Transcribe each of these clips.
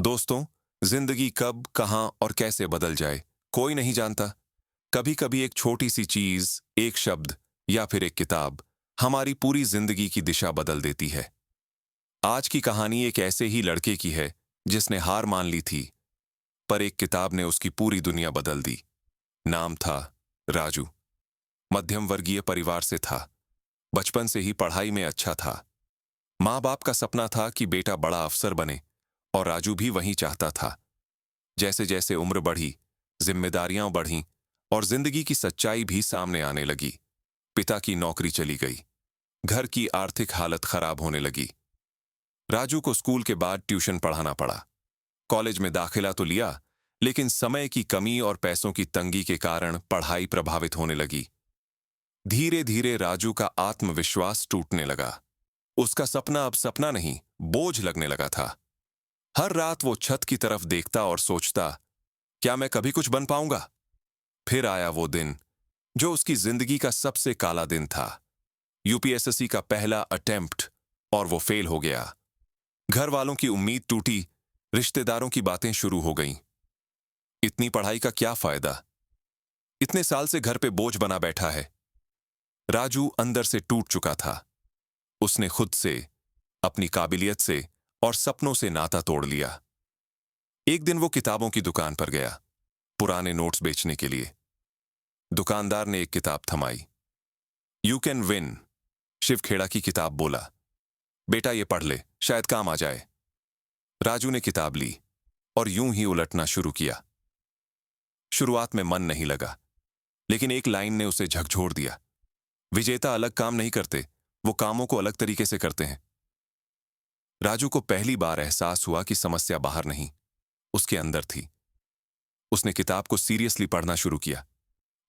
दोस्तों, जिंदगी कब, कहां और कैसे बदल जाए, कोई नहीं जानता। कभी कभी एक छोटी सी चीज, एक शब्द या फिर एक किताब हमारी पूरी जिंदगी की दिशा बदल देती है। आज की कहानी एक ऐसे ही लड़के की है जिसने हार मान ली थी, पर एक किताब ने उसकी पूरी दुनिया बदल दी। नाम था राजू। मध्यम वर्गीय परिवार से था। बचपन से ही पढ़ाई में अच्छा था। माँ बाप का सपना था कि बेटा बड़ा अफसर बने, और राजू भी वही चाहता था। जैसे जैसे उम्र बढ़ी, जिम्मेदारियां बढ़ीं और जिंदगी की सच्चाई भी सामने आने लगी। पिता की नौकरी चली गई। घर की आर्थिक हालत खराब होने लगी। राजू को स्कूल के बाद ट्यूशन पढ़ाना पड़ा। कॉलेज में दाखिला तो लिया, लेकिन समय की कमी और पैसों की तंगी के कारण पढ़ाई प्रभावित होने लगी। धीरे धीरे राजू का आत्मविश्वास टूटने लगा। उसका सपना अब सपना नहीं, बोझ लगने लगा था। हर रात वो छत की तरफ देखता और सोचता, क्या मैं कभी कुछ बन पाऊंगा? फिर आया वो दिन जो उसकी जिंदगी का सबसे काला दिन था। यूपीएसएससी का पहला अटेम्प्ट, और वो फेल हो गया। घर वालों की उम्मीद टूटी, रिश्तेदारों की बातें शुरू हो गईं। इतनी पढ़ाई का क्या फायदा? इतने साल से घर पे बोझ बना बैठा है। राजू अंदर से टूट चुका था। उसने खुद से, अपनी काबिलियत से और सपनों से नाता तोड़ लिया। एक दिन वो किताबों की दुकान पर गया, पुराने नोट्स बेचने के लिए। दुकानदार ने एक किताब थमाई। You can win, Shiv Khera की किताब। बोला, बेटा ये पढ़ ले, शायद काम आ जाए। राजू ने किताब ली और यूं ही उलटना शुरू किया। शुरुआत में मन नहीं लगा, लेकिन एक लाइन ने उसे झकझोर दिया। विजेता अलग काम नहीं करते, वो कामों को अलग तरीके से करते हैं। राजू को पहली बार एहसास हुआ कि समस्या बाहर नहीं, उसके अंदर थी। उसने किताब को सीरियसली पढ़ना शुरू किया।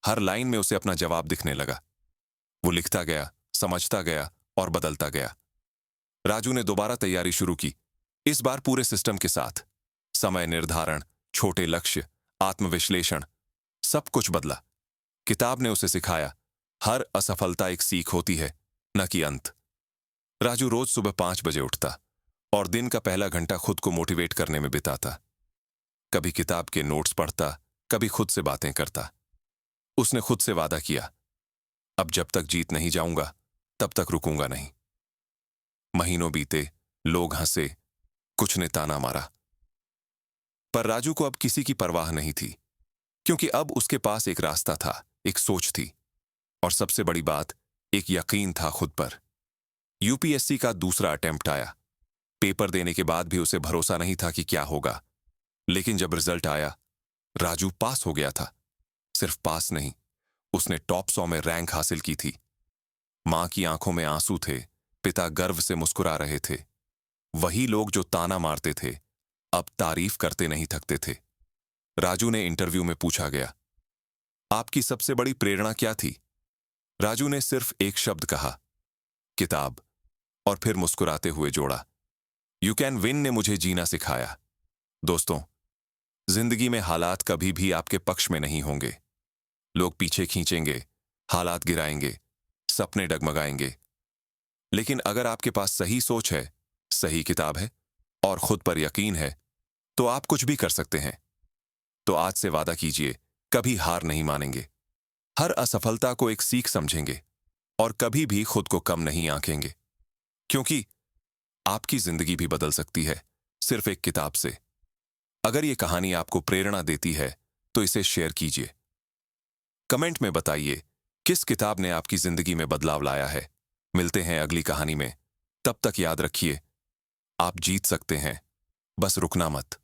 हर लाइन में उसे अपना जवाब दिखने लगा। वो लिखता गया, समझता गया और बदलता गया। राजू ने दोबारा तैयारी शुरू की, इस बार पूरे सिस्टम के साथ। समय निर्धारण, छोटे लक्ष्य, आत्मविश्लेषण, सब कुछ बदला। किताब ने उसे सिखाया, हर असफलता एक सीख होती है, न कि अंत। राजू रोज सुबह 5 बजे उठता और दिन का पहला घंटा खुद को मोटिवेट करने में बिताता। कभी किताब के नोट्स पढ़ता, कभी खुद से बातें करता। उसने खुद से वादा किया, अब जब तक जीत नहीं जाऊंगा, तब तक रुकूंगा नहीं। महीनों बीते, लोग हंसे, कुछ ने ताना मारा, पर राजू को अब किसी की परवाह नहीं थी, क्योंकि अब उसके पास एक रास्ता था, एक सोच थी, और सबसे बड़ी बात, एक यकीन था खुद पर। यूपीएससी का दूसरा अटेम्प्ट आया। पेपर देने के बाद भी उसे भरोसा नहीं था कि क्या होगा, लेकिन जब रिजल्ट आया, राजू पास हो गया था। सिर्फ पास नहीं, उसने टॉप 100 में रैंक हासिल की थी। मां की आंखों में आंसू थे, पिता गर्व से मुस्कुरा रहे थे। वही लोग जो ताना मारते थे, अब तारीफ करते नहीं थकते थे। राजू ने इंटरव्यू में पूछा गया, आपकी सबसे बड़ी प्रेरणा क्या थी? राजू ने सिर्फ एक शब्द कहा, किताब, और फिर मुस्कुराते हुए जोड़ा, यू कैन विन ने मुझे जीना सिखाया। दोस्तों, जिंदगी में हालात कभी भी आपके पक्ष में नहीं होंगे। लोग पीछे खींचेंगे, हालात गिराएंगे, सपने डगमगाएंगे। लेकिन अगर आपके पास सही सोच है, सही किताब है और खुद पर यकीन है, तो आप कुछ भी कर सकते हैं। तो आज से वादा कीजिए, कभी हार नहीं मानेंगे। हर असफलता को एक सीख समझेंगे और कभी भी खुद को कम नहीं आंकेंगे, क्योंकि आपकी जिंदगी भी बदल सकती है सिर्फ एक किताब से। अगर ये कहानी आपको प्रेरणा देती है, तो इसे शेयर कीजिए। कमेंट में बताइए, किस किताब ने आपकी जिंदगी में बदलाव लाया है। मिलते हैं अगली कहानी में। तब तक याद रखिए, आप जीत सकते हैं, बस रुकना मत।